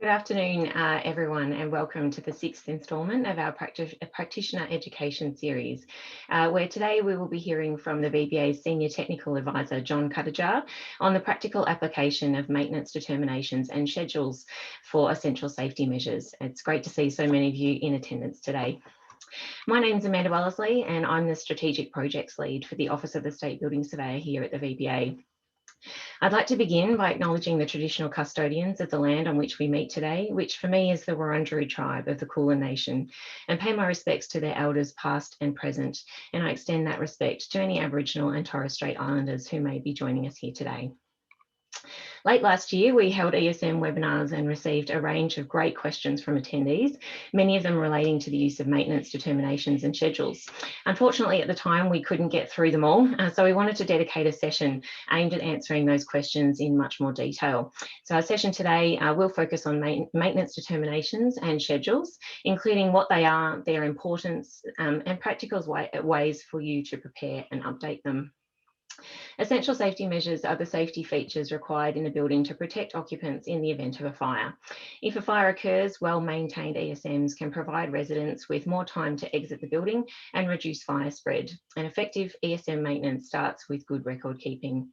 Good afternoon, everyone, and welcome to the sixth instalment of our practitioner education series, where today we will be hearing from the VBA's Senior Technical Advisor, John Cutajar, on the practical application of maintenance determinations and schedules for essential safety measures. It's great to see so many of you in attendance today. My name is Amanda Wellesley, and I'm the Strategic Projects Lead for the Office of the State Building Surveyor here at the VBA. I'd like to begin by acknowledging the traditional custodians of the land on which we meet today, which for me is the Wurundjeri tribe of the Kulin Nation, and pay my respects to their elders past and present, and I extend that respect to any Aboriginal and Torres Strait Islanders who may be joining us here today. Late last year, we held ESM webinars and received a range of great questions from attendees, many of them relating to the use of maintenance determinations and schedules. Unfortunately, at the time, we couldn't get through them all, so we wanted to dedicate a session aimed at answering those questions in much more detail. So our session today will focus on maintenance determinations and schedules, including what they are, their importance, and practical ways for you to prepare and update them. Essential safety measures are the safety features required in a building to protect occupants in the event of a fire. If a fire occurs, well-maintained ESMs can provide residents with more time to exit the building and reduce fire spread. And effective ESM maintenance starts with good record keeping.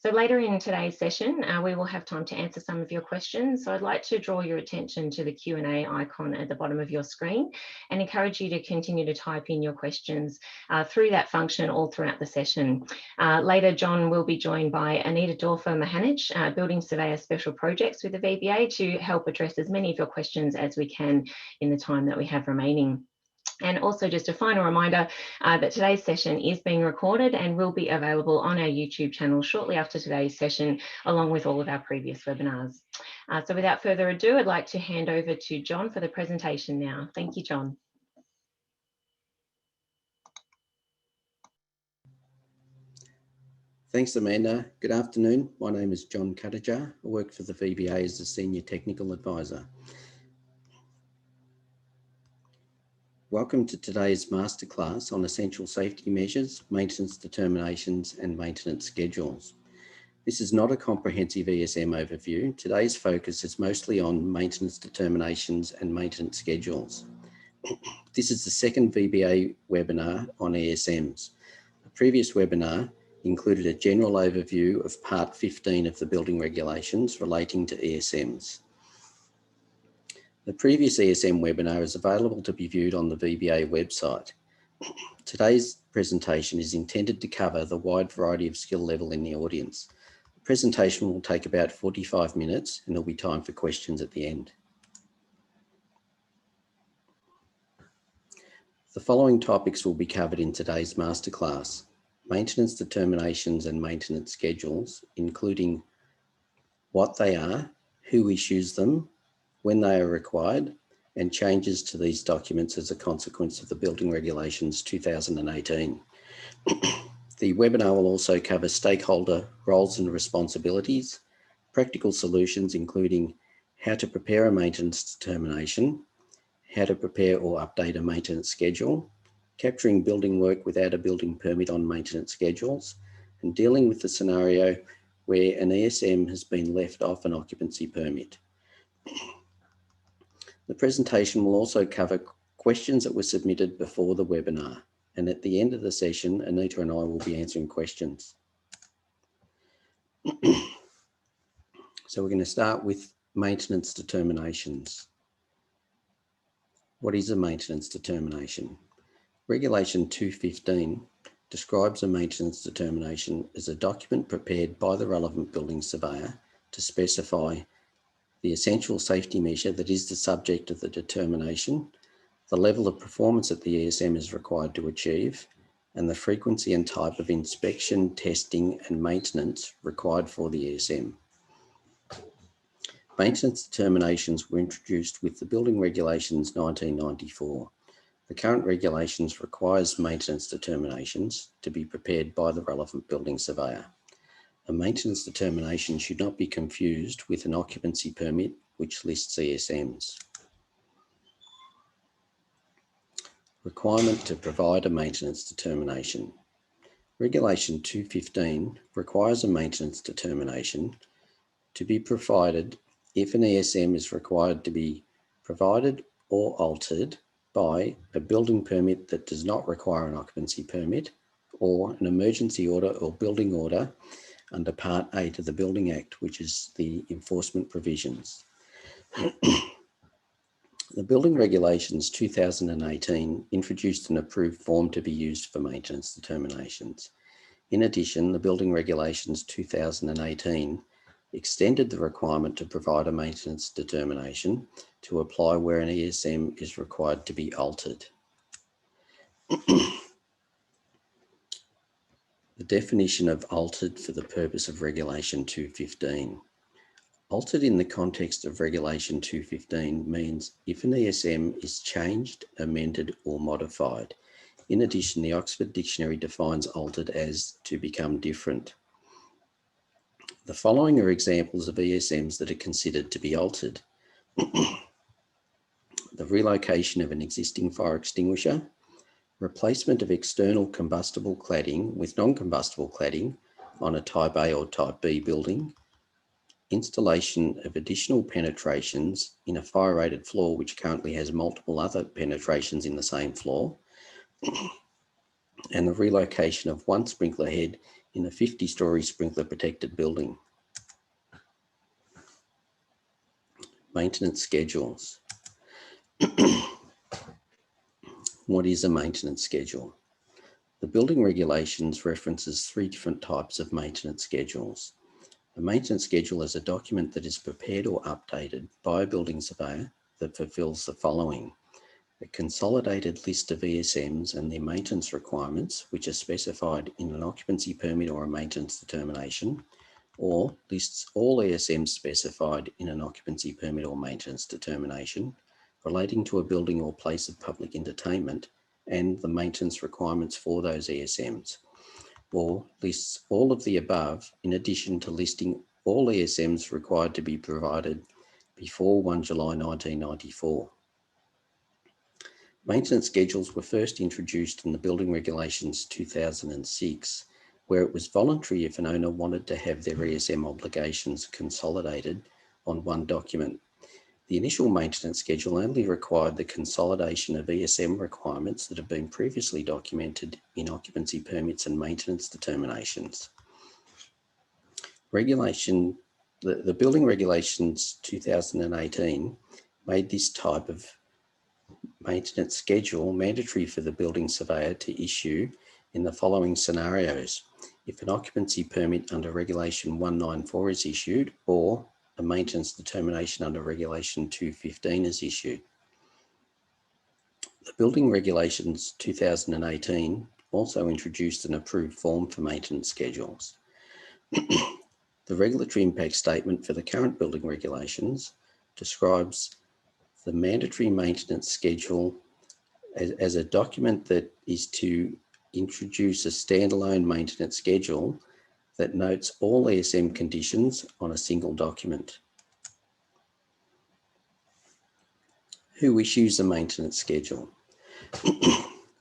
So later in today's session, we will have time to answer some of your questions. So I'd like to draw your attention to the Q&A icon at the bottom of your screen and encourage you to continue to type in your questions through that function all throughout the session. Later, John will be joined by Anita Dorfer-Mahanich, Building Surveyor Special Projects with the VBA, to help address as many of your questions as we can in the time that we have remaining. And also just a final reminder that today's session is being recorded and will be available on our YouTube channel shortly after today's session, along with all of our previous webinars. So without further ado, I'd like to hand over to John for the presentation now. Thank you, John. Thanks, Amanda. Good afternoon. My name is John Cutajar. I work for the VBA as a Senior Technical Advisor. Welcome to today's masterclass on essential safety measures, maintenance determinations, and maintenance schedules. This is not a comprehensive ESM overview. Today's focus is mostly on maintenance determinations and maintenance schedules. This is the second VBA webinar on ESMs. The previous webinar included a general overview of Part 15 of the building regulations relating to ESMs. The previous ESM webinar is available to be viewed on the VBA website. Today's presentation is intended to cover the wide variety of skill level in the audience. The presentation will take about 45 minutes and there'll be time for questions at the end. The following topics will be covered in today's masterclass: maintenance determinations and maintenance schedules, including what they are, who issues them, when they are required, and changes to these documents as a consequence of the Building Regulations 2018. The webinar will also cover stakeholder roles and responsibilities, practical solutions including how to prepare a maintenance determination, how to prepare or update a maintenance schedule, capturing building work without a building permit on maintenance schedules, and dealing with the scenario where an ESM has been left off an occupancy permit. The presentation will also cover questions that were submitted before the webinar, and at the end of the session, Anita and I will be answering questions. So we're going to start with maintenance determinations. What is a maintenance determination? Regulation 215 describes a maintenance determination as a document prepared by the relevant building surveyor to specify the essential safety measure that is the subject of the determination, the level of performance that the ESM is required to achieve, and the frequency and type of inspection, testing, and maintenance required for the ESM. Maintenance determinations were introduced with the Building Regulations 1994. The current regulations requires maintenance determinations to be prepared by the relevant building surveyor. A maintenance determination should not be confused with an occupancy permit which lists ESMs. Requirement to provide a maintenance determination. Regulation 215 requires a maintenance determination to be provided if an ESM is required to be provided or altered by a building permit that does not require an occupancy permit, or an emergency order or building order under Part 8 of the Building Act, which is the enforcement provisions. The Building Regulations 2018 introduced an approved form to be used for maintenance determinations. In addition, the Building Regulations 2018 extended the requirement to provide a maintenance determination to apply where an ESM is required to be altered. The definition of altered for the purpose of Regulation 215. Altered in the context of Regulation 215 means if an ESM is changed, amended or modified. In addition, the Oxford Dictionary defines altered as to become different. The following are examples of ESMs that are considered to be altered. The relocation of an existing fire extinguisher, replacement of external combustible cladding with non-combustible cladding on a Type A or Type B building, installation of additional penetrations in a fire-rated floor which currently has multiple other penetrations in the same floor, and the relocation of one sprinkler head in a 50-storey sprinkler protected building. Maintenance schedules. What is a maintenance schedule? The Building Regulations references 3 different types of maintenance schedules. A maintenance schedule is a document that is prepared or updated by a building surveyor that fulfills the following: a consolidated list of ESMs and their maintenance requirements, which are specified in an occupancy permit or a maintenance determination, or lists all ESMs specified in an occupancy permit or maintenance determination relating to a building or place of public entertainment and the maintenance requirements for those ESMs, or lists all of the above in addition to listing all ESMs required to be provided before 1 July 1994. Maintenance schedules were first introduced in the Building Regulations 2006, where it was voluntary if an owner wanted to have their ESM obligations consolidated on one document. The initial maintenance schedule only required the consolidation of ESM requirements that have been previously documented in occupancy permits and maintenance determinations. The Building Regulations 2018 made this type of maintenance schedule mandatory for the building surveyor to issue in the following scenarios: if an occupancy permit under Regulation 194 is issued, or a maintenance determination under Regulation 215 is issued. The Building Regulations 2018 also introduced an approved form for maintenance schedules. The regulatory impact statement for the current building regulations describes the mandatory maintenance schedule as a document that is to introduce a standalone maintenance schedule that notes all ESM conditions on a single document. Who issues a maintenance schedule?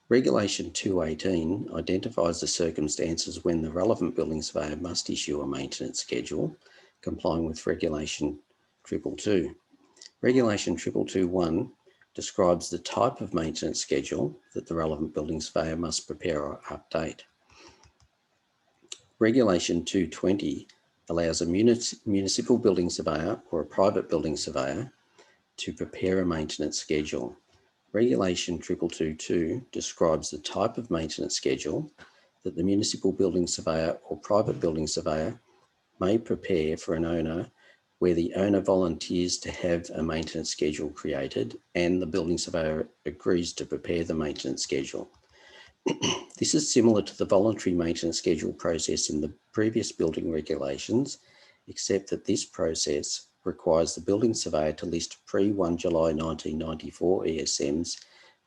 Regulation 218 identifies the circumstances when the relevant building surveyor must issue a maintenance schedule, complying with Regulation 222. Regulation 2221 describes the type of maintenance schedule that the relevant building surveyor must prepare or update. Regulation 220 allows a municipal building surveyor or a private building surveyor to prepare a maintenance schedule. Regulation 2222 describes the type of maintenance schedule that the municipal building surveyor or private building surveyor may prepare for an owner where the owner volunteers to have a maintenance schedule created and the building surveyor agrees to prepare the maintenance schedule. This is similar to the voluntary maintenance schedule process in the previous building regulations, except that this process requires the building surveyor to list pre-1 July 1994 ESMs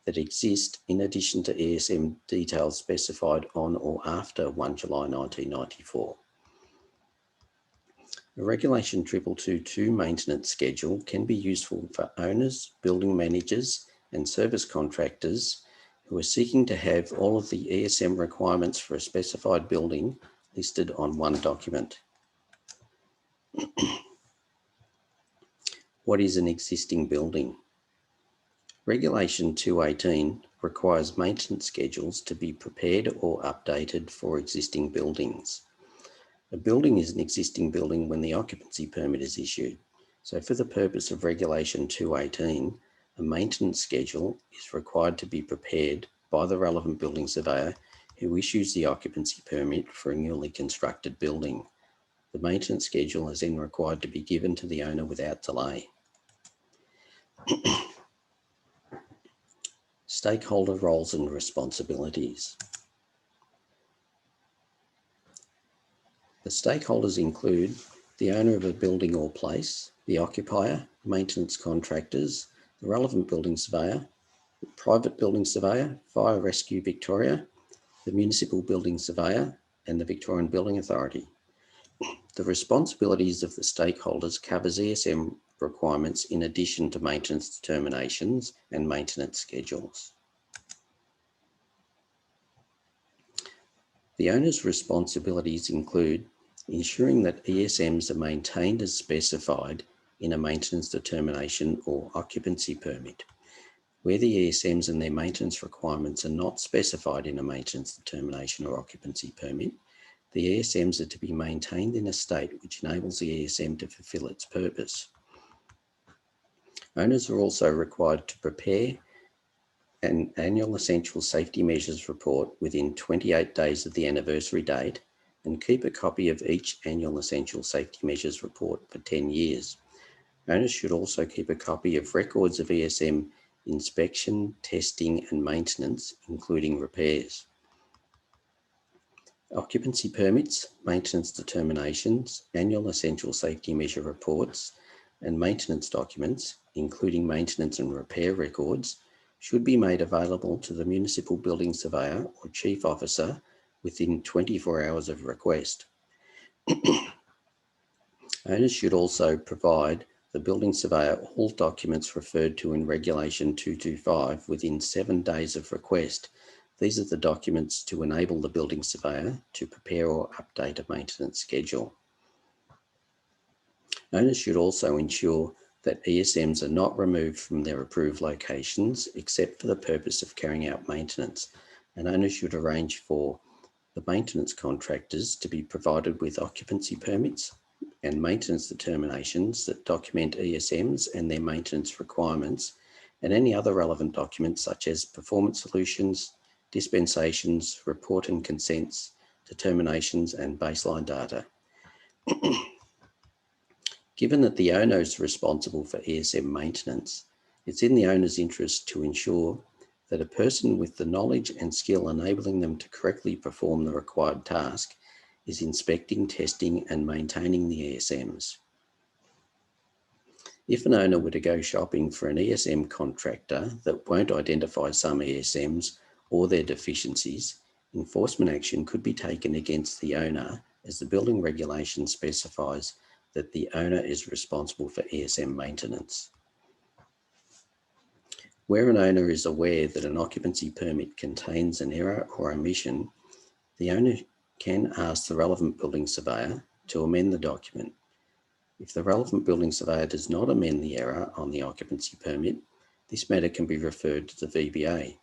that exist in addition to ESM details specified on or after 1 July 1994. The Regulation 2222 maintenance schedule can be useful for owners, building managers and service contractors who are seeking to have all of the ESM requirements for a specified building listed on one document. What is an existing building? Regulation 218 requires maintenance schedules to be prepared or updated for existing buildings. A building is an existing building when the occupancy permit is issued. So for the purpose of Regulation 218, a maintenance schedule is required to be prepared by the relevant building surveyor who issues the occupancy permit for a newly constructed building. The maintenance schedule is then required to be given to the owner without delay. Stakeholder roles and responsibilities. The stakeholders include the owner of a building or place, the occupier, maintenance contractors, the relevant building surveyor, the private building surveyor, Fire Rescue Victoria, the Municipal Building Surveyor, and the Victorian Building Authority. The responsibilities of the stakeholders covers ESM requirements in addition to maintenance determinations and maintenance schedules. The owner's responsibilities include ensuring that ESMs are maintained as specified in a maintenance determination or occupancy permit. Where the ESMs and their maintenance requirements are not specified in a maintenance determination or occupancy permit, the ESMs are to be maintained in a state which enables the ESM to fulfil its purpose. Owners are also required to prepare an annual essential safety measures report within 28 days of the anniversary date and keep a copy of each annual essential safety measures report for 10 years. Owners should also keep a copy of records of ESM inspection, testing and maintenance, including repairs. Occupancy permits, maintenance determinations, annual essential safety measure reports, and maintenance documents, including maintenance and repair records, should be made available to the Municipal Building Surveyor or Chief Officer within 24 hours of request. Owners should also provide the Building Surveyor all documents referred to in Regulation 225 within 7 days of request. These are the documents to enable the Building Surveyor to prepare or update a maintenance schedule. Owners should also ensure that ESMs are not removed from their approved locations except for the purpose of carrying out maintenance, and owners should arrange for the maintenance contractors to be provided with occupancy permits and maintenance determinations that document ESMs and their maintenance requirements, and any other relevant documents such as performance solutions, dispensations, report and consents, determinations and baseline data. Given that the owner is responsible for ESM maintenance, it's in the owner's interest to ensure that a person with the knowledge and skill enabling them to correctly perform the required task is inspecting, testing and maintaining the ESMs. If an owner were to go shopping for an ESM contractor that won't identify some ESMs or their deficiencies, enforcement action could be taken against the owner as the building regulation specifies that the owner is responsible for ESM maintenance. Where an owner is aware that an occupancy permit contains an error or omission, the owner can ask the relevant building surveyor to amend the document. If the relevant building surveyor does not amend the error on the occupancy permit, this matter can be referred to the VBA.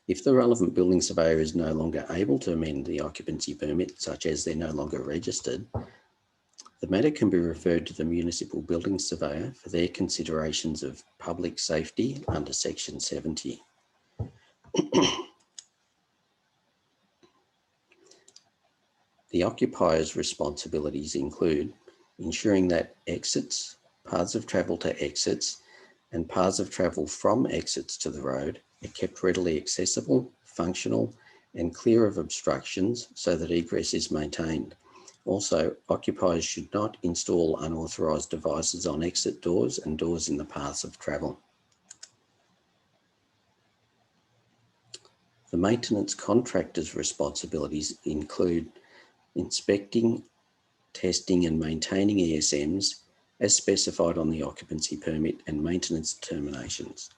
If the relevant building surveyor is no longer able to amend the occupancy permit, such as they're no longer registered, the matter can be referred to the Municipal Building Surveyor for their considerations of public safety under Section 70. The occupier's responsibilities include ensuring that exits, paths of travel to exits, and paths of travel from exits to the road are kept readily accessible, functional, and clear of obstructions so that egress is maintained. Also, occupiers should not install unauthorised devices on exit doors and doors in the paths of travel. The maintenance contractor's responsibilities include inspecting, testing and maintaining ESMs as specified on the occupancy permit and maintenance determinations.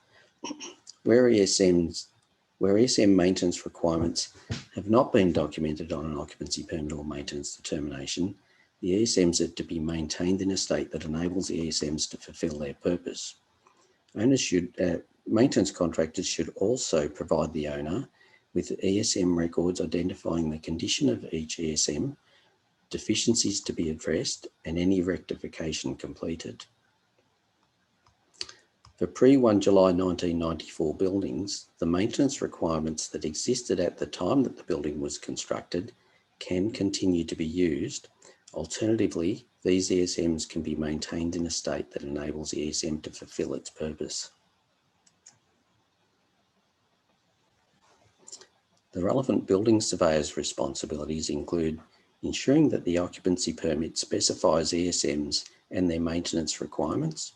Where ESM maintenance requirements have not been documented on an occupancy permit or maintenance determination, The ESMs are to be maintained in a state that enables the ESMs to fulfil their purpose. Maintenance contractors should also provide the owner with ESM records identifying the condition of each ESM, deficiencies to be addressed, and any rectification completed. For pre-1 July 1994 buildings, the maintenance requirements that existed at the time that the building was constructed can continue to be used. Alternatively, these ESMs can be maintained in a state that enables the ESM to fulfil its purpose. The relevant building surveyor's responsibilities include ensuring that the occupancy permit specifies ESMs and their maintenance requirements,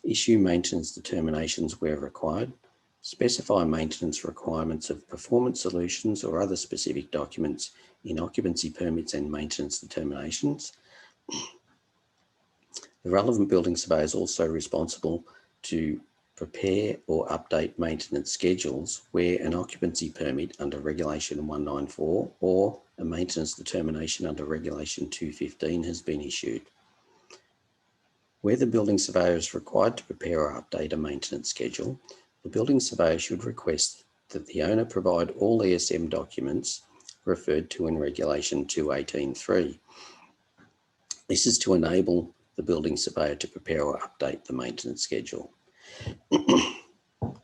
issue maintenance determinations where required, specify maintenance requirements of performance solutions or other specific documents in occupancy permits and maintenance determinations. The relevant building surveyor is also responsible to prepare or update maintenance schedules where an occupancy permit under Regulation 194 or a maintenance determination under Regulation 215 has been issued. Where the building surveyor is required to prepare or update a maintenance schedule, the building surveyor should request that the owner provide all ESM documents referred to in Regulation 218.3. This is to enable the building surveyor to prepare or update the maintenance schedule. The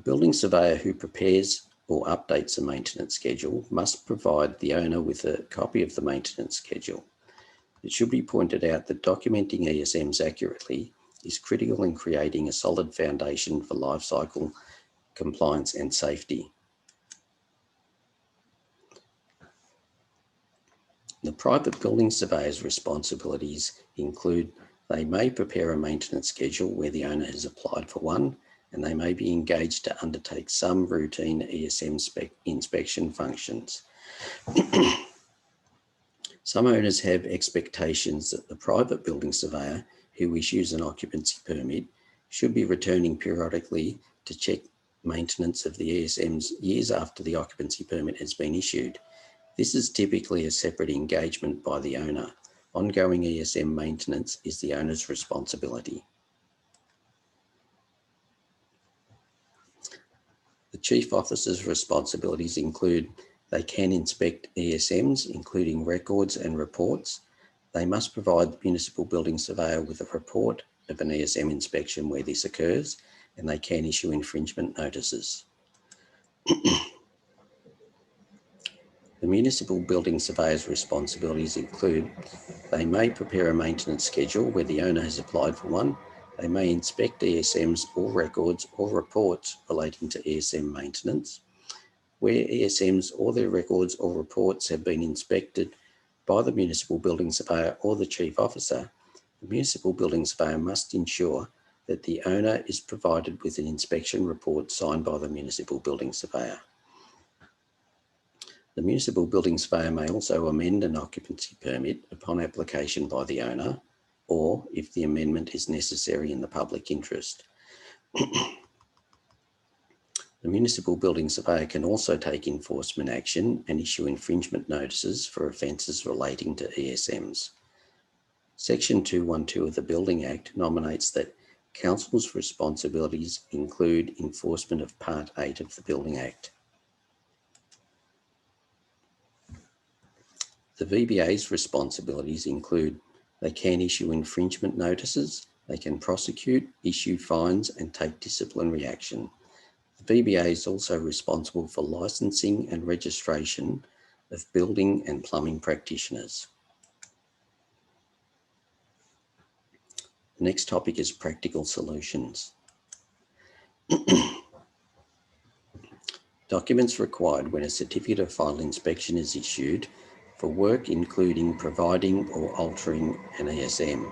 building surveyor who prepares or updates a maintenance schedule must provide the owner with a copy of the maintenance schedule. It should be pointed out that documenting ESMs accurately is critical in creating a solid foundation for life cycle compliance and safety. The private building surveyor's responsibilities include they may prepare a maintenance schedule where the owner has applied for one, and they may be engaged to undertake some routine ESM inspection functions. Some owners have expectations that the private building surveyor who issues an occupancy permit should be returning periodically to check maintenance of the ESMs years after the occupancy permit has been issued. This is typically a separate engagement by the owner. Ongoing ESM maintenance is the owner's responsibility. The Chief Officer's responsibilities include they can inspect ESMs, including records and reports. They must provide the Municipal Building Surveyor with a report of an ESM inspection where this occurs, and they can issue infringement notices. The Municipal Building Surveyor's responsibilities include they may prepare a maintenance schedule where the owner has applied for one. They may inspect ESMs or records or reports relating to ESM maintenance. Where ESMs or their records or reports have been inspected by the Municipal Building Surveyor or the Chief Officer, the Municipal Building Surveyor must ensure that the owner is provided with an inspection report signed by the Municipal Building Surveyor. The Municipal Building Surveyor may also amend an occupancy permit upon application by the owner, or if the amendment is necessary in the public interest. The Municipal Building Surveyor can also take enforcement action and issue infringement notices for offences relating to ESMs. Section 212 of the Building Act nominates that Council's responsibilities include enforcement of Part 8 of the Building Act. The VBA's responsibilities include they can issue infringement notices, they can prosecute, issue fines, and take disciplinary action. The VBA is also responsible for licensing and registration of building and plumbing practitioners. The next topic is practical solutions. Documents required when a certificate of final inspection is issued for work including providing or altering an ESM.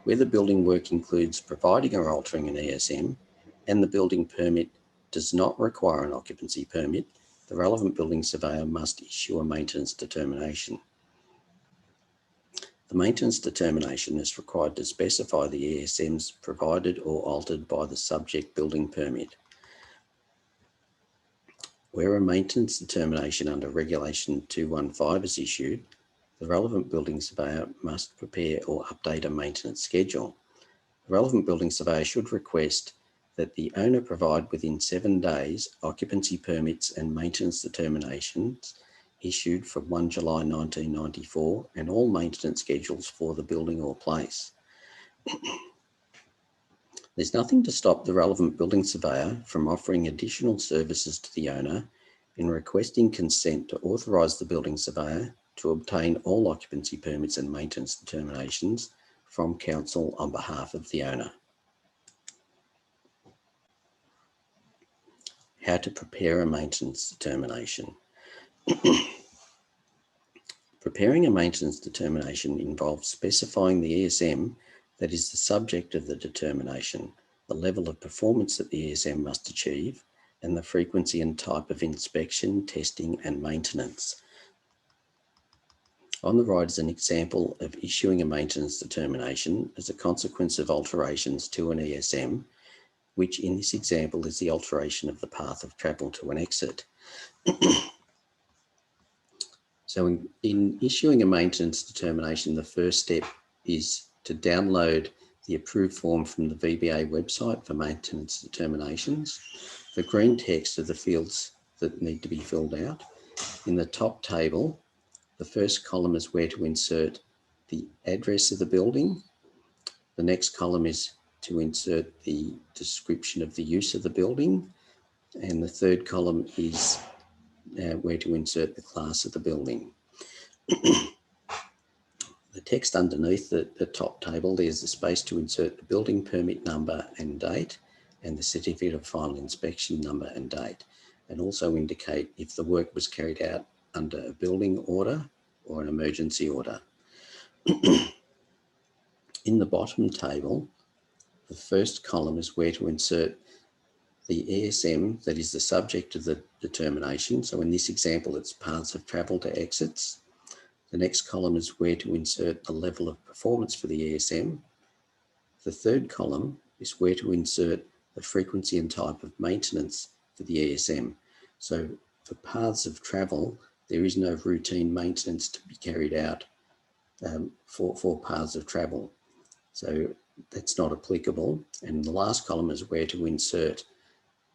Where the building work includes providing or altering an ESM and the building permit does not require an occupancy permit, the relevant building surveyor must issue a maintenance determination. The maintenance determination is required to specify the ESMs provided or altered by the subject building permit. Where a maintenance determination under Regulation 215 is issued, the relevant building surveyor must prepare or update a maintenance schedule. The relevant building surveyor should request that the owner provide within 7 days occupancy permits and maintenance determinations issued from 1 July 1994 and all maintenance schedules for the building or place. There's nothing to stop the relevant building surveyor from offering additional services to the owner in requesting consent to authorise the building surveyor to obtain all occupancy permits and maintenance determinations from council on behalf of the owner. How to prepare a maintenance determination. Preparing a maintenance determination involves specifying the ESM that is the subject of the determination, the level of performance that the ESM must achieve, and the frequency and type of inspection, testing, and maintenance. On the right is an example of issuing a maintenance determination as a consequence of alterations to an ESM, which in this example is the alteration of the path of travel to an exit. So in issuing a maintenance determination, the first step is to download the approved form from the VBA website for maintenance determinations. The green text are the fields that need to be filled out. In the top table, the first column is where to insert the address of the building. The next column is to insert the description of the use of the building. And the third column is where to insert the class of the building. The text underneath the top table, there's the space to insert the building permit number and date and the certificate of final inspection number and date, and also indicate if the work was carried out under a building order or an emergency order. In the bottom table, the first column is where to insert the ESM that is the subject of the determination. So in this example, it's paths of travel to exits. The next column is where to insert the level of performance for the ESM. The third column is where to insert the frequency and type of maintenance for the ESM. So for paths of travel, there is no routine maintenance to be carried out for paths of travel. So that's not applicable. And the last column is where to insert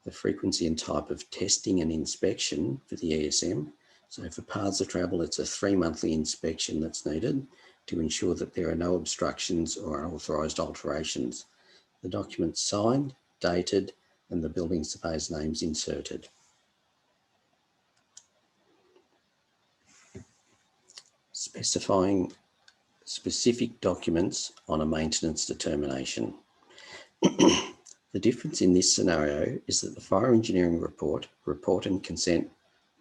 the frequency and type of testing and inspection for the ESM. So for paths of travel, it's a 3 monthly inspection that's needed to ensure that there are no obstructions or unauthorised alterations. The document's signed, dated, and the building surveyor's name's inserted. Specifying specific documents on a maintenance determination. The difference in this scenario is that the fire engineering report and consent,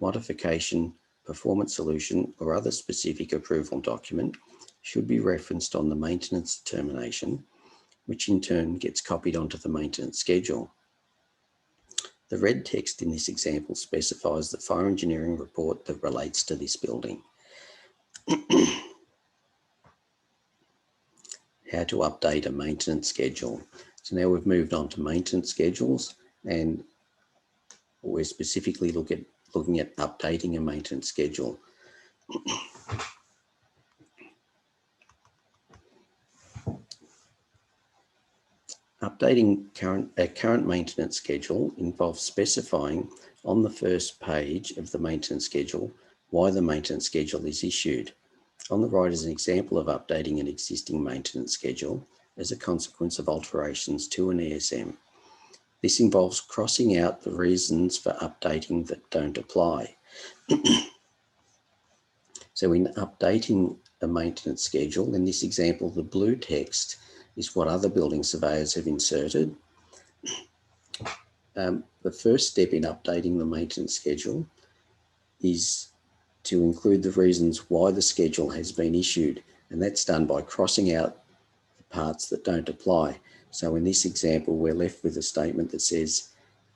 modification, performance solution, or other specific approval document should be referenced on the maintenance determination, which in turn gets copied onto the maintenance schedule. The red text in this example specifies the fire engineering report that relates to this building. How to update a maintenance schedule. So now we've moved on to maintenance schedules, and we're specifically looking at updating a maintenance schedule. Updating a current maintenance schedule involves specifying on the first page of the maintenance schedule why the maintenance schedule is issued. On the right is an example of updating an existing maintenance schedule as a consequence of alterations to an ESM. This involves crossing out the reasons for updating that don't apply. So in updating a maintenance schedule, in this example, the blue text is what other building surveyors have inserted. The first step in updating the maintenance schedule is to include the reasons why the schedule has been issued, and that's done by crossing out the parts that don't apply. So in this example, we're left with a statement that says,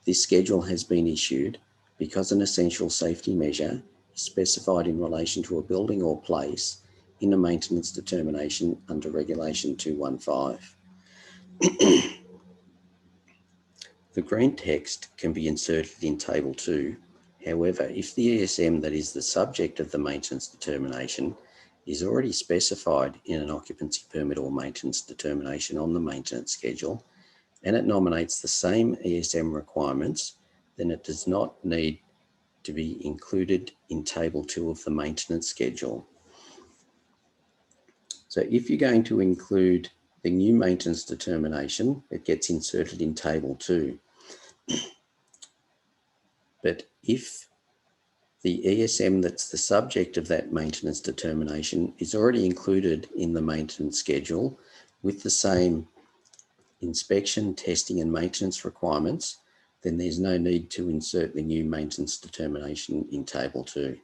this schedule has been issued because an essential safety measure is specified in relation to a building or place in a maintenance determination under Regulation 215. The green text can be inserted in Table 2. However, if the ESM that is the subject of the maintenance determination is already specified in an occupancy permit or maintenance determination on the maintenance schedule, and it nominates the same ESM requirements, then it does not need to be included in Table 2 of the maintenance schedule. So if you're going to include the new maintenance determination, it gets inserted in Table 2. But if the ESM that's the subject of that maintenance determination is already included in the maintenance schedule with the same inspection, testing and maintenance requirements, then there's no need to insert the new maintenance determination in Table 2.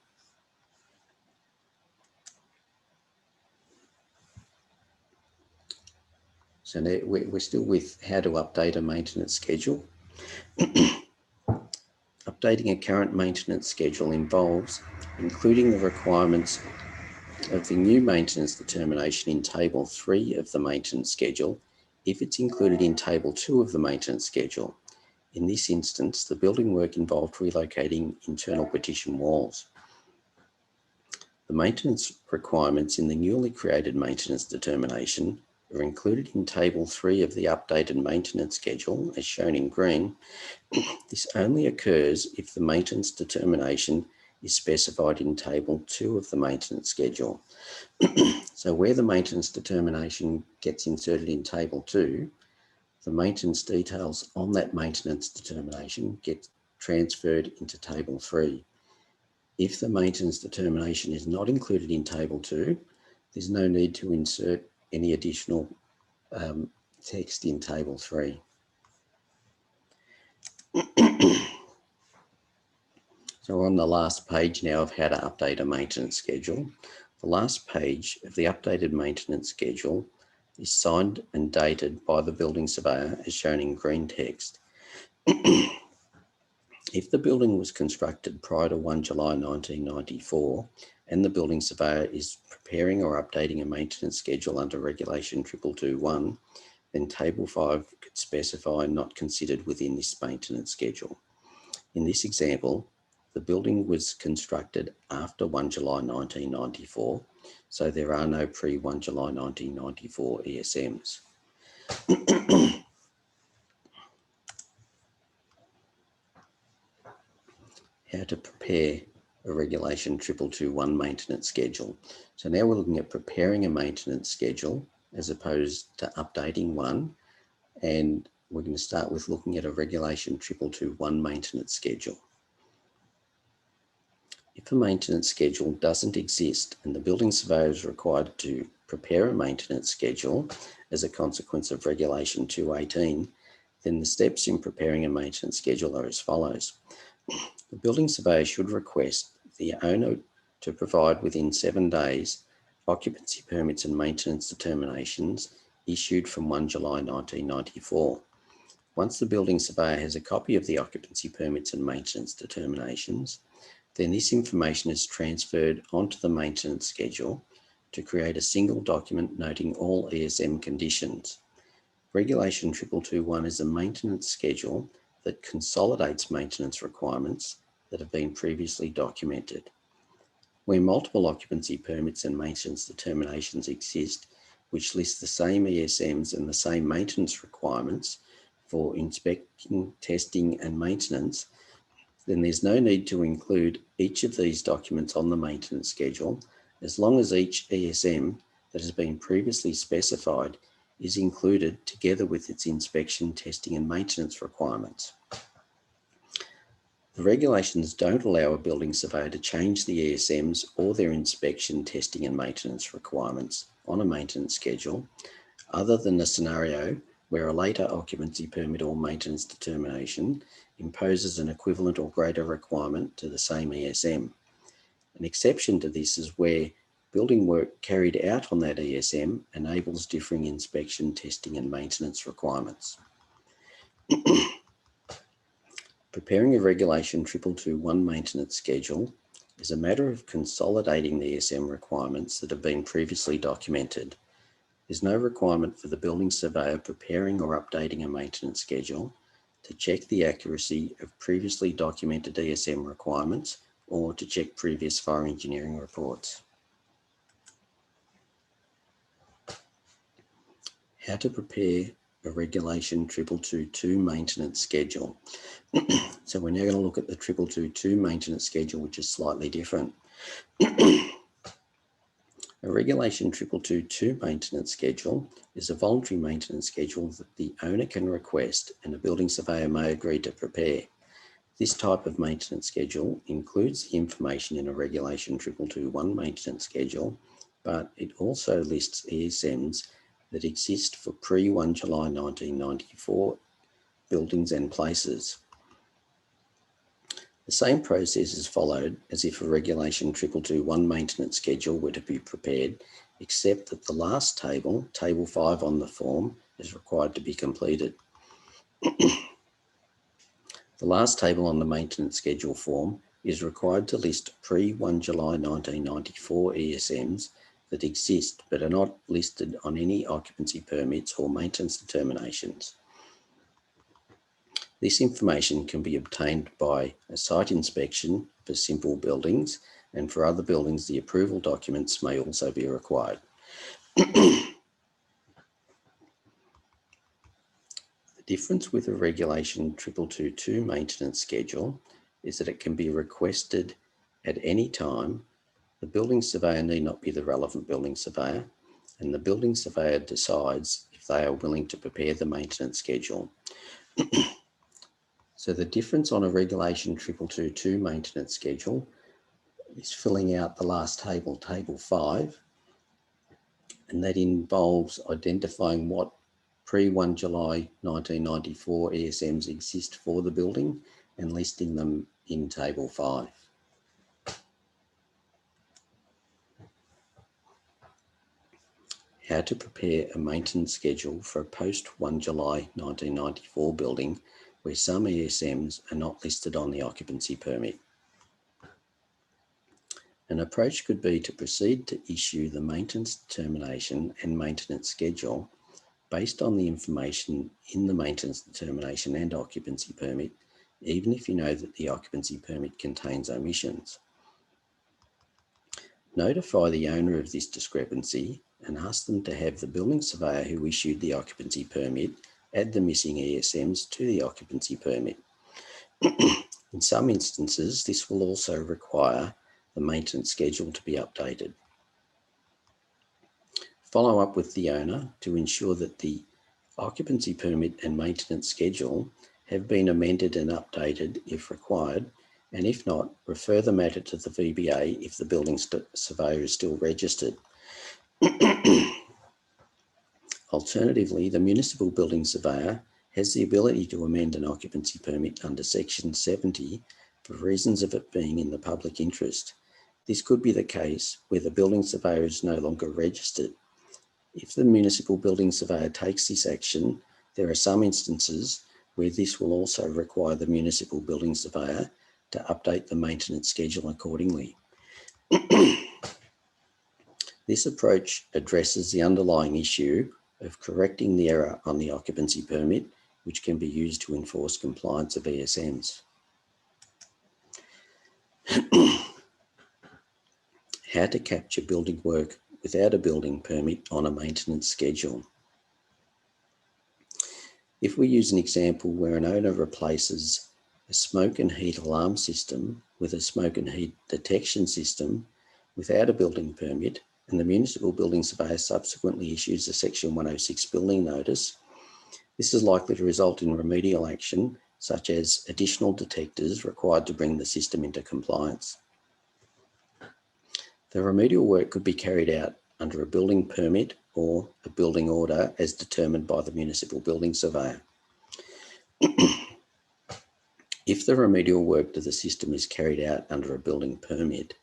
So now we're still with how to update a maintenance schedule. Updating a current maintenance schedule involves including the requirements of the new maintenance determination in Table 3 of the maintenance schedule if it's included in Table 2 of the maintenance schedule. In this instance, the building work involved relocating internal partition walls. The maintenance requirements in the newly created maintenance determination are included in Table 3 of the updated maintenance schedule, as shown in green. This only occurs if the maintenance determination is specified in Table 2 of the maintenance schedule. So where the maintenance determination gets inserted in Table 2, the maintenance details on that maintenance determination get transferred into Table 3. If the maintenance determination is not included in Table 2, there's no need to insert any additional text in Table 3. So we're on the last page now of how to update a maintenance schedule. The last page of the updated maintenance schedule is signed and dated by the building surveyor as shown in green text. If the building was constructed prior to 1 July 1994 and the building surveyor is preparing or updating a maintenance schedule under Regulation 2221, then Table 5 could specify not considered within this maintenance schedule. In this example, the building was constructed after 1 July 1994, so there are no pre-1 July 1994 ESMs. How to prepare a Regulation 2221 maintenance schedule. So now we're looking at preparing a maintenance schedule as opposed to updating one, and we're going to start with looking at a Regulation 2221 maintenance schedule. If a maintenance schedule doesn't exist and the building surveyor is required to prepare a maintenance schedule as a consequence of Regulation 218, then the steps in preparing a maintenance schedule are as follows. The building surveyor should request the owner to provide within 7 days occupancy permits and maintenance determinations issued from 1 July 1994. Once the building surveyor has a copy of the occupancy permits and maintenance determinations, then this information is transferred onto the maintenance schedule to create a single document noting all ESM conditions. Regulation 2221 is a maintenance schedule that consolidates maintenance requirements that have been previously documented. Where multiple occupancy permits and maintenance determinations exist, which list the same ESMs and the same maintenance requirements for inspection, testing and maintenance, then there's no need to include each of these documents on the maintenance schedule as long as each ESM that has been previously specified is included together with its inspection, testing and maintenance requirements. The regulations don't allow a building surveyor to change the ESMs or their inspection, testing and maintenance requirements on a maintenance schedule, other than the scenario where a later occupancy permit or maintenance determination imposes an equivalent or greater requirement to the same ESM. An exception to this is where building work carried out on that ESM enables differing inspection, testing and maintenance requirements. Preparing a Regulation 2221 maintenance schedule is a matter of consolidating the ESM requirements that have been previously documented. There's no requirement for the building surveyor preparing or updating a maintenance schedule to check the accuracy of previously documented ESM requirements or to check previous fire engineering reports. How to prepare a regulation 2222 maintenance schedule. So we're now going to look at the 2222 maintenance schedule, which is slightly different. A regulation 2222 maintenance schedule is a voluntary maintenance schedule that the owner can request and a building surveyor may agree to prepare. This type of maintenance schedule includes the information in a regulation 2221 maintenance schedule, but it also lists ESMs that exist for pre-1 July 1994 buildings and places. The same process is followed as if a regulation 2221 maintenance schedule were to be prepared, except that the last table, table 5 on the form, is required to be completed. The last table on the maintenance schedule form is required to list pre-1 July 1994 ESMs that exist but are not listed on any occupancy permits or maintenance determinations. This information can be obtained by a site inspection for simple buildings, and for other buildings the approval documents may also be required. The difference with a regulation 2222 maintenance schedule is that it can be requested at any time. The building surveyor need not be the relevant building surveyor, and the building surveyor decides if they are willing to prepare the maintenance schedule. So the difference on a regulation 2222 maintenance schedule is filling out the last table, table 5, and that involves identifying what pre-1 July 1994 ESMs exist for the building and listing them in table 5. How to prepare a maintenance schedule for a post-1 July 1994 building where some ESMs are not listed on the occupancy permit. An approach could be to proceed to issue the maintenance determination and maintenance schedule based on the information in the maintenance determination and occupancy permit, even if you know that the occupancy permit contains omissions. Notify the owner of this discrepancy and ask them to have the building surveyor who issued the occupancy permit add the missing ESMs to the occupancy permit. In some instances, this will also require the maintenance schedule to be updated. Follow up with the owner to ensure that the occupancy permit and maintenance schedule have been amended and updated if required, and if not, refer the matter to the VBA if the building surveyor is still registered. Alternatively, the municipal building surveyor has the ability to amend an occupancy permit under section 70 for reasons of it being in the public interest. This could be the case where the building surveyor is no longer registered. If the municipal building surveyor takes this action, there are some instances where this will also require the municipal building surveyor to update the maintenance schedule accordingly. This approach addresses the underlying issue of correcting the error on the occupancy permit, which can be used to enforce compliance of ESMs. How to capture building work without a building permit on a maintenance schedule. If we use an example where an owner replaces a smoke and heat alarm system with a smoke and heat detection system without a building permit, and the municipal building surveyor subsequently issues a section 106 building notice, this is likely to result in remedial action, such as additional detectors required to bring the system into compliance. The remedial work could be carried out under a building permit or a building order as determined by the municipal building surveyor. If the remedial work to the system is carried out under a building permit,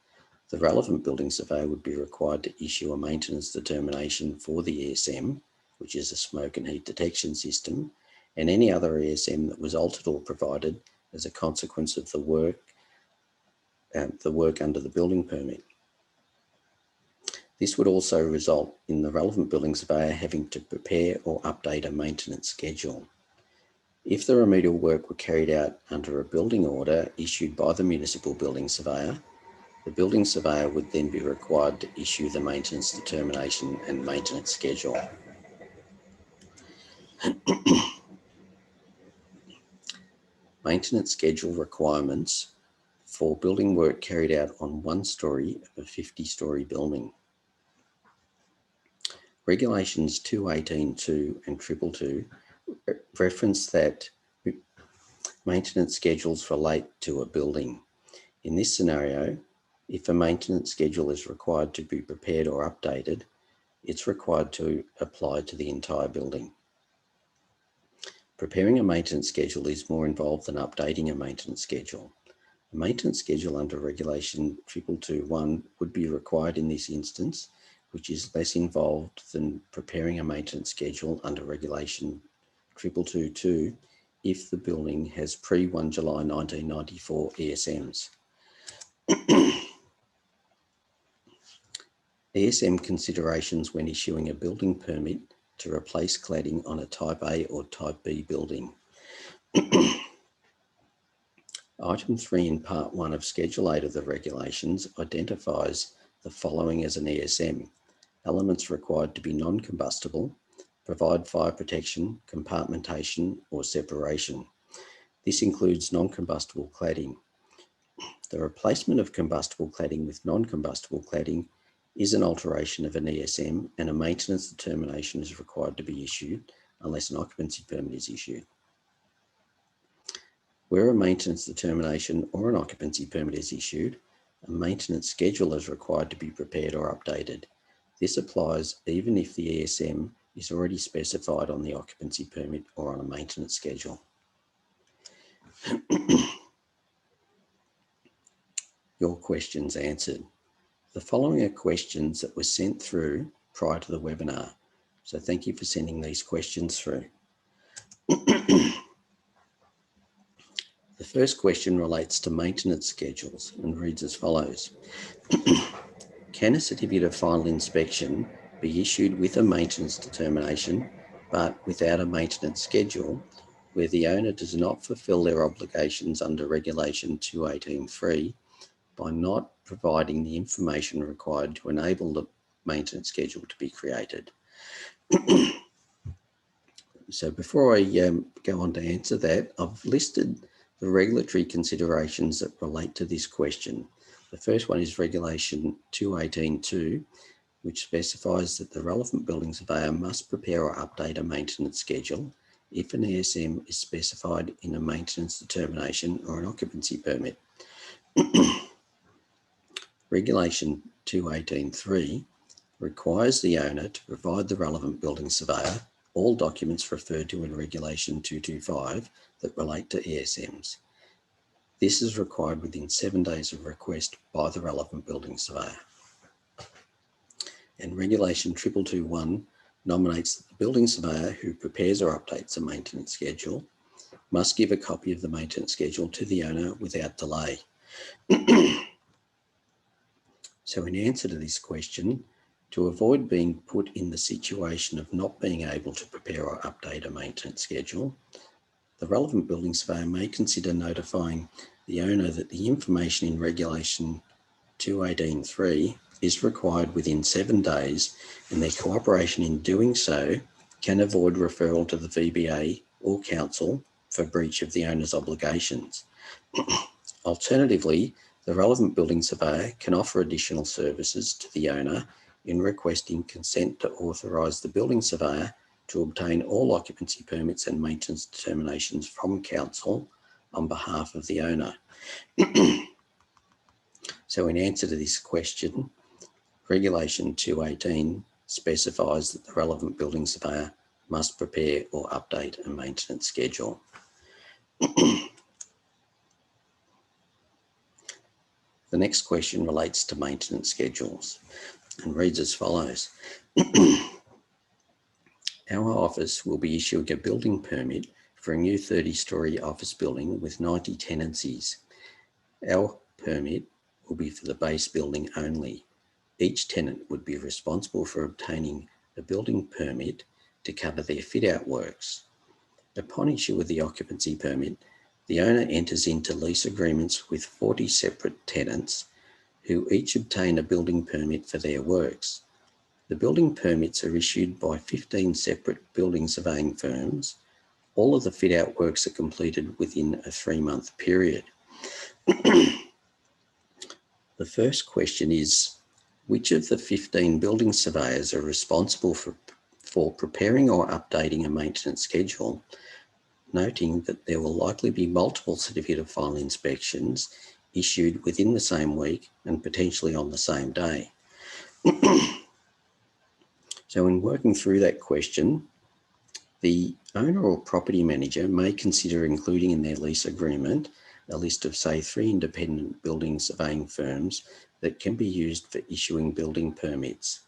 the relevant building surveyor would be required to issue a maintenance determination for the ESM, which is a smoke and heat detection system, and any other ESM that was altered or provided as a consequence of the work under the building permit. This would also result in the relevant building surveyor having to prepare or update a maintenance schedule. If the remedial work were carried out under a building order issued by the municipal building surveyor, the building surveyor would then be required to issue the maintenance determination and maintenance schedule. Maintenance schedule requirements for building work carried out on one story of a 50-story building. Regulations 218.2 and 222 reference that maintenance schedules relate to a building. In this scenario, if a maintenance schedule is required to be prepared or updated, it's required to apply to the entire building. Preparing a maintenance schedule is more involved than updating a maintenance schedule. A maintenance schedule under Regulation 222.1 would be required in this instance, which is less involved than preparing a maintenance schedule under Regulation 222.2 if the building has pre-1 July 1994 ESMs. ESM considerations when issuing a building permit to replace cladding on a Type A or Type B building. Item 3 in Part 1 of Schedule 8 of the regulations identifies the following as an ESM. Elements required to be non-combustible, provide fire protection, compartmentation or separation. This includes non-combustible cladding. The replacement of combustible cladding with non-combustible cladding is an alteration of an ESM, and a maintenance determination is required to be issued unless an occupancy permit is issued. Where a maintenance determination or an occupancy permit is issued, a maintenance schedule is required to be prepared or updated. This applies even if the ESM is already specified on the occupancy permit or on a maintenance schedule. Your questions answered. The following are questions that were sent through prior to the webinar, so thank you for sending these questions through. The first question relates to maintenance schedules and reads as follows. Can a certificate of final inspection be issued with a maintenance determination but without a maintenance schedule where the owner does not fulfil their obligations under Regulation 218.3 by not providing the information required to enable the maintenance schedule to be created? So before I go on to answer that, I've listed the regulatory considerations that relate to this question. The first one is Regulation 218.2, which specifies that the relevant building surveyor must prepare or update a maintenance schedule if an ESM is specified in a maintenance determination or an occupancy permit. Regulation 218.3 requires the owner to provide the relevant building surveyor all documents referred to in Regulation 225 that relate to ESMs. This is required within 7 days of request by the relevant building surveyor. And Regulation 222.1 nominates that the building surveyor who prepares or updates a maintenance schedule must give a copy of the maintenance schedule to the owner without delay. So in answer to this question, to avoid being put in the situation of not being able to prepare or update a maintenance schedule, the relevant building surveyor may consider notifying the owner that the information in Regulation 218.3 is required within 7 days, and their cooperation in doing so can avoid referral to the VBA or council for breach of the owner's obligations. Alternatively, the relevant building surveyor can offer additional services to the owner in requesting consent to authorise the building surveyor to obtain all occupancy permits and maintenance determinations from council on behalf of the owner. So in answer to this question, Regulation 218 specifies that the relevant building surveyor must prepare or update a maintenance schedule. The next question relates to maintenance schedules and reads as follows. Our office will be issuing a building permit for a new 30-storey office building with 90 tenancies. Our permit will be for the base building only. Each tenant would be responsible for obtaining a building permit to cover their fit-out works. Upon issue of the occupancy permit, the owner enters into lease agreements with 40 separate tenants who each obtain a building permit for their works. The building permits are issued by 15 separate building surveying firms. All of the fit-out works are completed within a 3-month period. The first question is, which of the 15 building surveyors are responsible for preparing or updating a maintenance schedule, noting that there will likely be multiple certificate of file inspections issued within the same week and potentially on the same day. So in working through that question, the owner or property manager may consider including in their lease agreement a list of, say, 3 independent building surveying firms that can be used for issuing building permits.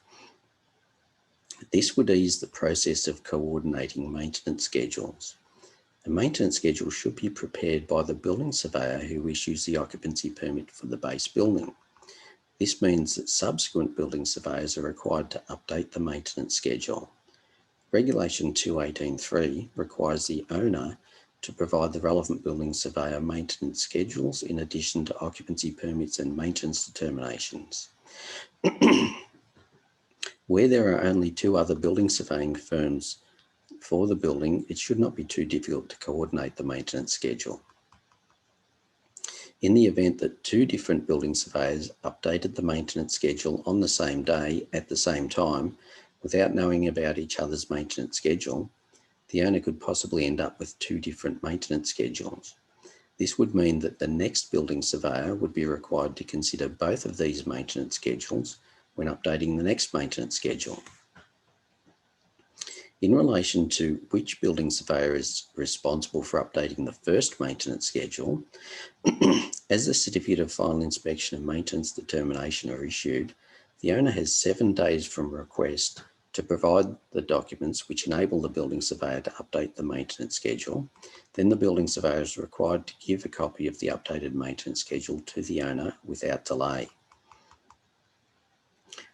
This would ease the process of coordinating maintenance schedules. A maintenance schedule should be prepared by the building surveyor who issues the occupancy permit for the base building. This means that subsequent building surveyors are required to update the maintenance schedule. Regulation 218.3 requires the owner to provide the relevant building surveyor maintenance schedules in addition to occupancy permits and maintenance determinations. Where there are only 2 other building surveying firms for the building, it should not be too difficult to coordinate the maintenance schedule. In the event that 2 different building surveyors updated the maintenance schedule on the same day at the same time without knowing about each other's maintenance schedule, the owner could possibly end up with 2 different maintenance schedules. This would mean that the next building surveyor would be required to consider both of these maintenance schedules when updating the next maintenance schedule. In relation to which building surveyor is responsible for updating the first maintenance schedule, as the certificate of final inspection and maintenance determination are issued, the owner has 7 days from request to provide the documents which enable the building surveyor to update the maintenance schedule. Then the building surveyor is required to give a copy of the updated maintenance schedule to the owner without delay.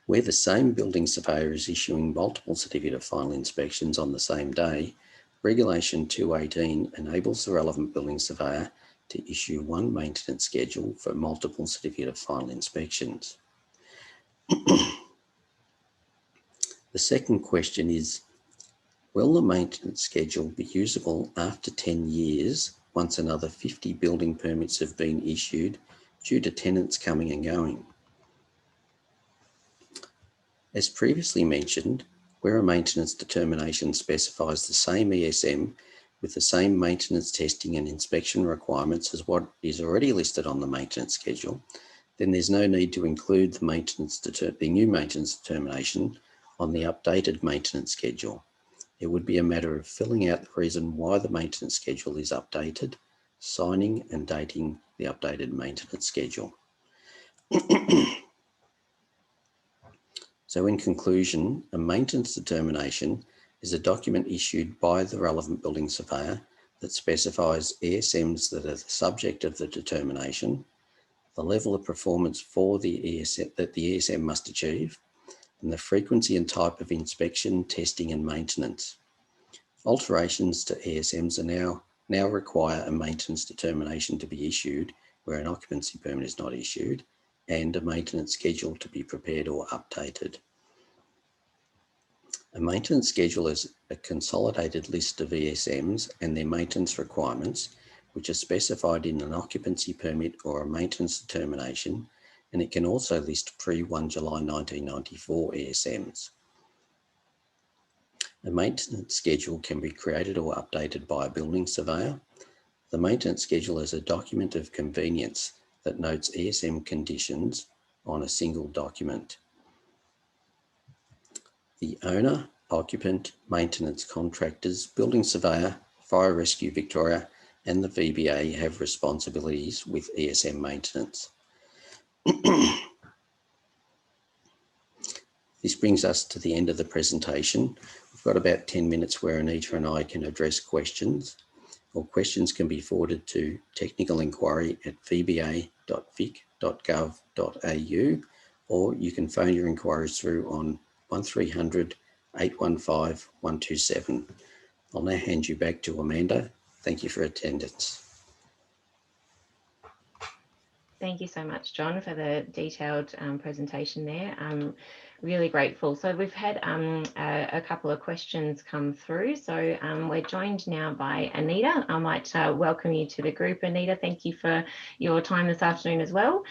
Where the same building surveyor is issuing multiple certificate of final inspections on the same day, Regulation 218 enables the relevant building surveyor to issue 1 maintenance schedule for multiple certificate of final inspections. The second question is, will the maintenance schedule be usable after 10 years once another 50 building permits have been issued due to tenants coming and going? As previously mentioned, where a maintenance determination specifies the same ESM with the same maintenance testing and inspection requirements as what is already listed on the maintenance schedule, then there's no need to include the new maintenance determination on the updated maintenance schedule. It would be a matter of filling out the reason why the maintenance schedule is updated, signing and dating the updated maintenance schedule. So in conclusion, a maintenance determination is a document issued by the relevant building surveyor that specifies ESMs that are the subject of the determination, the level of performance for the ESM that the ESM must achieve, and the frequency and type of inspection, testing and maintenance. Alterations to ESMs are now require a maintenance determination to be issued where an occupancy permit is not issued, and a maintenance schedule to be prepared or updated. A maintenance schedule is a consolidated list of ESMs and their maintenance requirements, which are specified in an occupancy permit or a maintenance determination, and it can also list pre-1 July 1994 ESMs. A maintenance schedule can be created or updated by a building surveyor. The maintenance schedule is a document of convenience that notes ESM conditions on a single document. The owner, occupant, maintenance contractors, building surveyor, Fire Rescue Victoria and the VBA have responsibilities with ESM maintenance. This brings us to the end of the presentation. We've got about 10 minutes where Anita and I can address questions. Or questions can be forwarded to technical inquiry at vba.vic.gov.au, or you can phone your inquiries through on 1300 815 127. I'll now hand you back to Amanda. Thank you for attendance. Thank you so much, John, for the detailed presentation there. Really grateful. So we've had a couple of questions come through. So we're joined now by Anita. I might welcome you to the group, Anita. Thank you for your time this afternoon as well.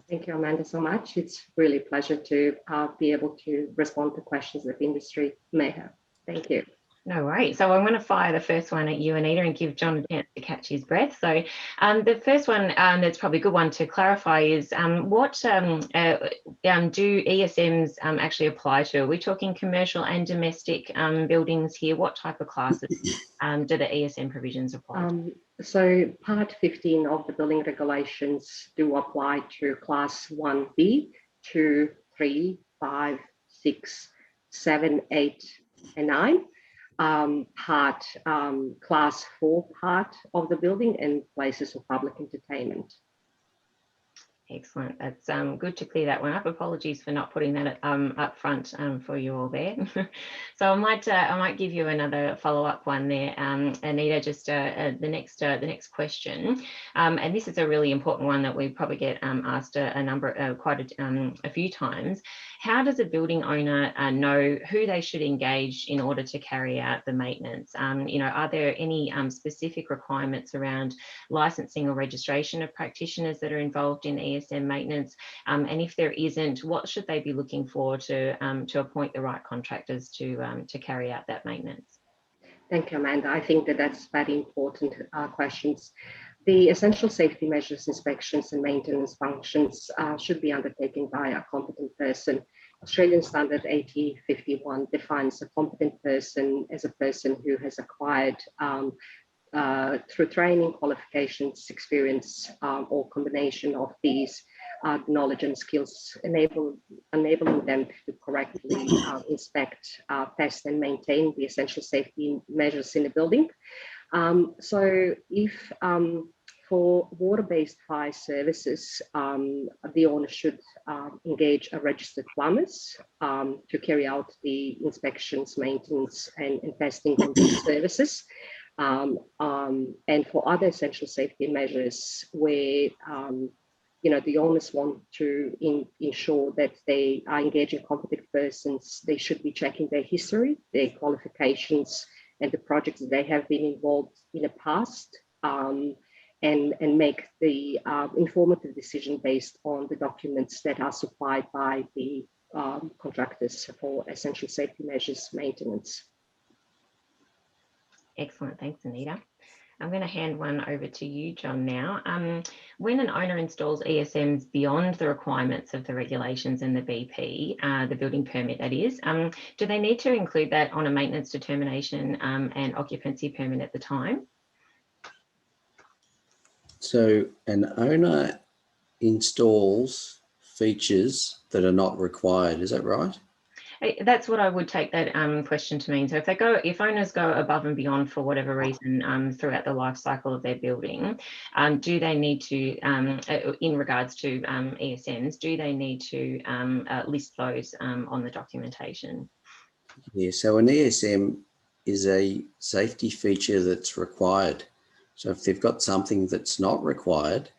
Thank you, Amanda, so much. It's really a pleasure to be able to respond to questions that the industry may have. Thank you. No worries. So I'm going to fire the first one at you, Anita, and give John a chance to catch his breath. So the first one that's probably a good one to clarify is what do ESMs actually apply to? Are we talking commercial and domestic buildings here? What type of classes do the ESM provisions apply to? So Part 15 of the building regulations do apply to Class 1B, 2, 3, 5, 6, 7, 8, and 9. Class 4 part of the building and places of public entertainment. Excellent. That's good to clear that one up. Apologies for not putting that up front for you all there. So I might give you another follow-up one there, Anita. Just the next question, and this is a really important one that we probably get asked quite a few times. How does a building owner know who they should engage in order to carry out the maintenance? Are there any specific requirements around licensing or registration of practitioners that are involved in ESM maintenance? And if there isn't, what should they be looking for to appoint the right contractors to carry out that maintenance? Thank you, Amanda. I think that's very important questions. The essential safety measures, inspections and maintenance functions should be undertaken by a competent person. Australian Standard 8051 defines a competent person as a person who has acquired through training, qualifications, experience, or combination of these knowledge and skills, enabling them to correctly inspect, test and maintain the essential safety measures in the building. So if for water-based fire services, the owner should engage a registered plumbers to carry out the inspections, maintenance and testing on these services. And for other essential safety measures where the owners want to ensure that they are engaging competent persons, they should be checking their history, their qualifications, and the projects that they have been involved in the past, and make the informative decision based on the documents that are supplied by the contractors for essential safety measures maintenance. Excellent. Thanks, Anita. I'm going to hand one over to you, John, now. When an owner installs ESMs beyond the requirements of the regulations and the BP, the building permit that is, do they need to include that on a maintenance determination and occupancy permit at the time? So an owner installs features that are not required, is that right? That's what I would take that question to mean. So if owners go above and beyond for whatever reason throughout the life cycle of their building, do they need to, in regards to ESMs, do they need to list those on the documentation? Yeah, so an ESM is a safety feature that's required. So if they've got something that's not required,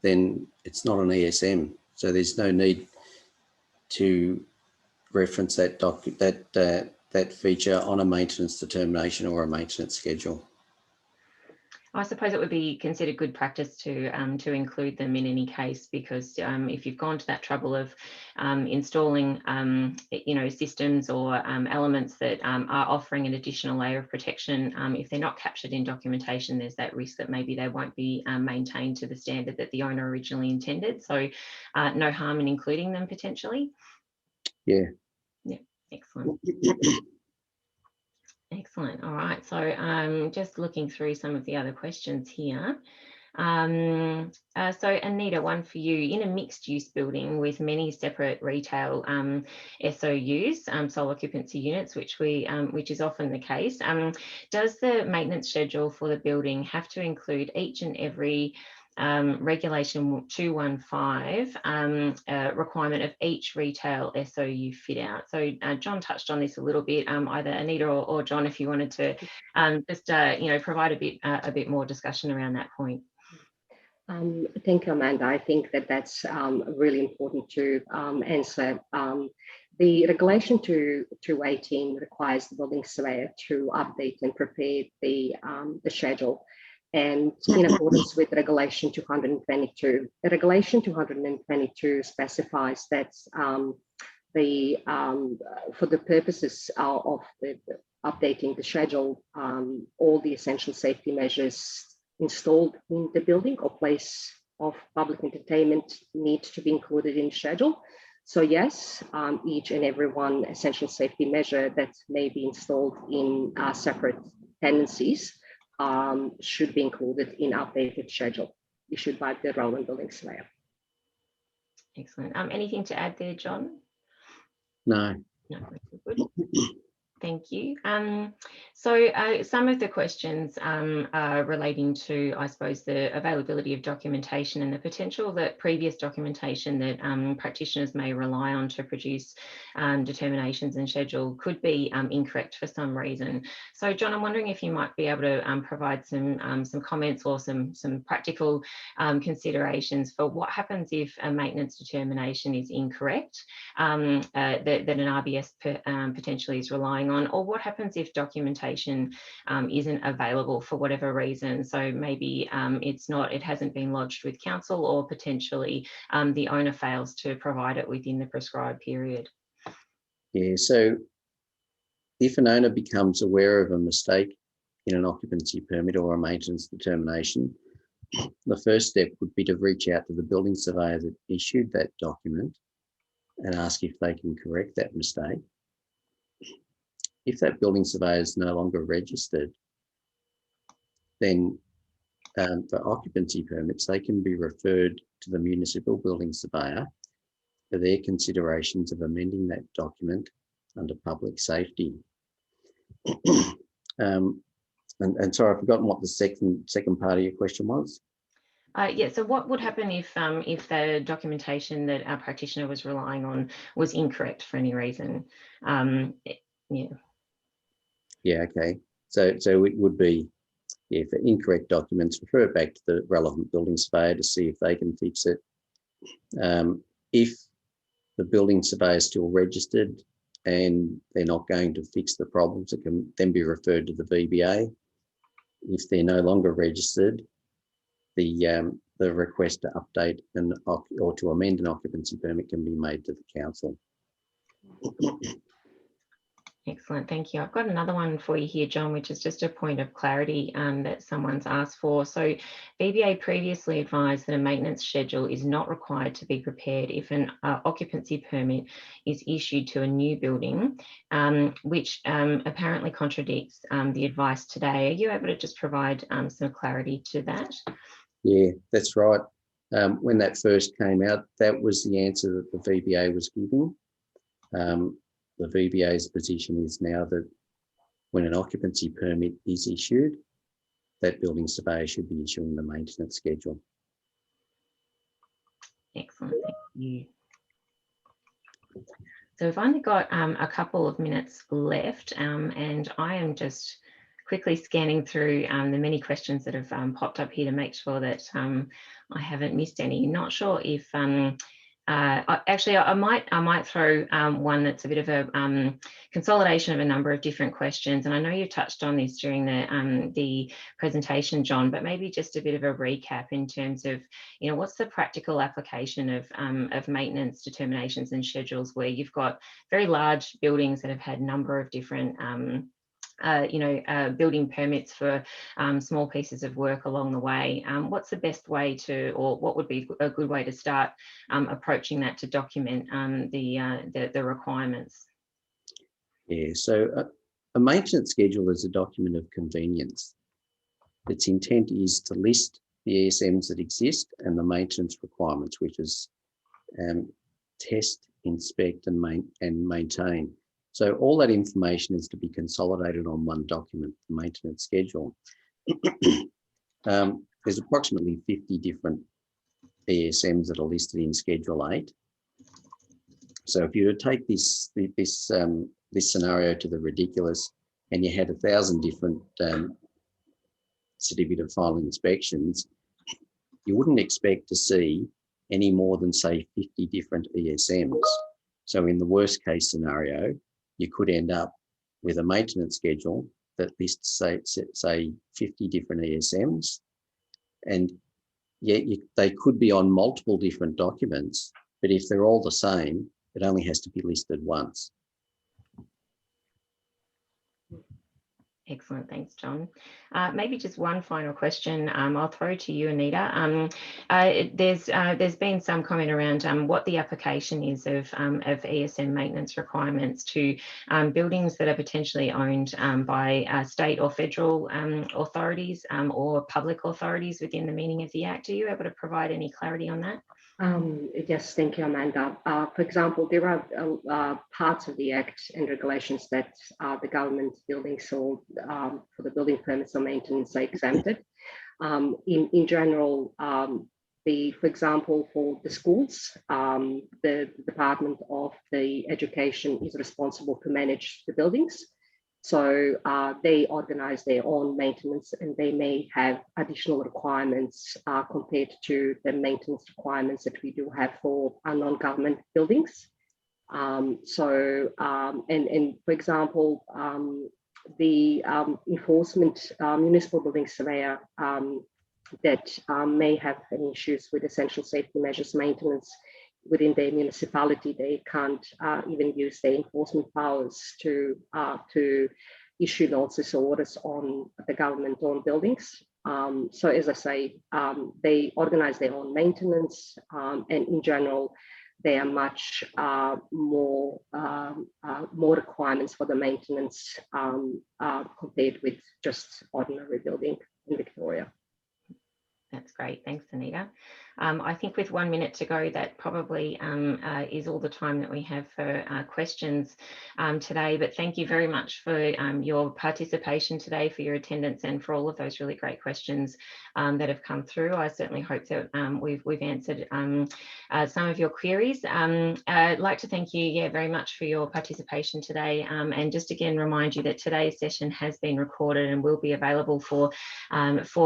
then it's not an ESM. So there's no need to reference that feature on a maintenance determination or a maintenance schedule. I suppose it would be considered good practice to include them in any case, because if you've gone to that trouble of installing systems or elements that are offering an additional layer of protection, if they're not captured in documentation, there's that risk that maybe they won't be maintained to the standard that the owner originally intended. So no harm in including them potentially. Yeah. Yeah, excellent. Excellent. All right. So just looking through some of the other questions here. So Anita, one for you. In a mixed use building with many separate retail SOUs, sole occupancy units, which is often the case, does the maintenance schedule for the building have to include each and every regulation 215 requirement of each retail SOU fit out? So John touched on this a little bit, either Anita or John, if you wanted to just provide a bit more discussion around that point. Thank you, Amanda. I think that that's really important to answer. The regulation 218 requires the building surveyor to update and prepare the schedule. And in accordance with Regulation 222, the Regulation 222 specifies that for the purposes of updating the schedule, all the essential safety measures installed in the building or place of public entertainment need to be included in the schedule. So yes, each and every one essential safety measure that may be installed in separate tenancies should be included in updated schedule issued by the relevant building surveyor. Excellent. Anything to add there, John? No. No, good. Thank you. So some of the questions are relating to, I suppose, the availability of documentation and the potential that previous documentation that practitioners may rely on to produce determinations and schedule could be incorrect for some reason. So, John, I'm wondering if you might be able to provide some comments or some practical considerations for what happens if a maintenance determination is incorrect, that an RBS potentially is relying on, or what happens if documentation isn't available for whatever reason. So maybe it hasn't been lodged with council, or potentially the owner fails to provide it within the prescribed period. Yeah, so if an owner becomes aware of a mistake in an occupancy permit or a maintenance determination, the first step would be to reach out to the building surveyor that issued that document and ask if they can correct that mistake. If that building surveyor is no longer registered, then for occupancy permits, they can be referred to the municipal building surveyor for their considerations of amending that document under public safety. And sorry, I've forgotten what the second part of your question was. Yeah, so what would happen if the documentation that our practitioner was relying on was incorrect for any reason? Yeah. Yeah, okay. So it would be, yeah, for incorrect documents, refer it back to the relevant building surveyor to see if they can fix it. If the building surveyor is still registered and they're not going to fix the problems, it can then be referred to the VBA. If they're no longer registered, the request to update or to amend an occupancy permit can be made to the council. Excellent, thank you. I've got another one for you here, John, which is just a point of clarity that someone's asked for. So VBA previously advised that a maintenance schedule is not required to be prepared if an occupancy permit is issued to a new building, which apparently contradicts the advice today. Are you able to just provide some clarity to that? Yeah, that's right. When that first came out, that was the answer that the VBA was giving. The VBA's position is now that when an occupancy permit is issued, that building surveyor should be issuing the maintenance schedule. Excellent, thank you. So we've only got a couple of minutes left, and I am just quickly scanning through the many questions that have popped up here to make sure that I haven't missed any. Not sure if actually I might throw one that's a bit of a consolidation of a number of different questions, and I know you touched on this during the presentation, John, but maybe just a bit of a recap in terms of, you know, what's the practical application of maintenance determinations and schedules where you've got very large buildings that have had a number of different building permits for small pieces of work along the way. What's the best way to, or what would be a good way to start approaching that to document the requirements? Yeah, so a maintenance schedule is a document of convenience. Its intent is to list the ESMs that exist and the maintenance requirements, which is test, inspect and maintain. So all that information is to be consolidated on one document, the maintenance schedule. There's approximately 50 different ESMs that are listed in Schedule 8. So if you were to take this scenario to the ridiculous, and you had 1,000 different certificate of final inspections, you wouldn't expect to see any more than, say, 50 different ESMs. So in the worst case scenario, you could end up with a maintenance schedule that lists, say 50 different ESMs, and yet they could be on multiple different documents, but if they're all the same, it only has to be listed once. Excellent, thanks, John. Maybe just one final question. I'll throw to you, Anita. There's been some comment around what the application is of ESM maintenance requirements to buildings that are potentially owned by state or federal authorities or public authorities within the meaning of the Act. Are you able to provide any clarity on that? Yes, thank you, Amanda. For example, there are parts of the Act and regulations that the government buildings or for the building permits or maintenance are exempted. In general, for example, for the schools, the Department of the Education is responsible to manage the buildings. So they organize their own maintenance, and they may have additional requirements compared to the maintenance requirements that we do have for our non-government buildings. And for example, the enforcement municipal building surveyor that may have any issues with essential safety measures maintenance within their municipality, they can't even use their enforcement powers to issue notices or orders on the government-owned buildings. So as I say, they organize their own maintenance, and in general, there are much more requirements for the maintenance compared with just ordinary building in Victoria. That's great. Thanks, Anita. I think with 1 minute to go, that probably is all the time that we have for questions today. But thank you very much for your participation today, for your attendance, and for all of those really great questions that have come through. I certainly hope that we've answered some of your queries. I'd like to thank you, very much for your participation today, and just again remind you that today's session has been recorded and will be available for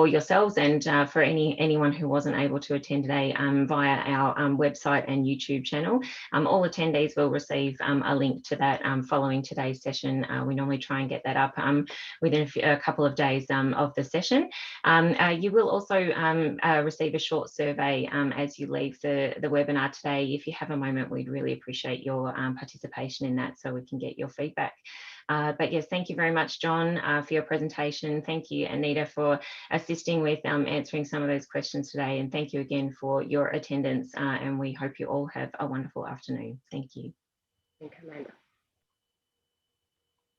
yourselves and for anyone who wasn't able to attend today via our website and YouTube channel. All attendees will receive a link to that following today's session. We normally try and get that up within a couple of days of the session. You will also receive a short survey as you leave the webinar today. If you have a moment, we'd really appreciate your participation in that so we can get your feedback. But yes, thank you very much, John, for your presentation. Thank you, Anita, for assisting with answering some of those questions today. And thank you again for your attendance. And we hope you all have a wonderful afternoon. Thank you. Thank you, Amanda.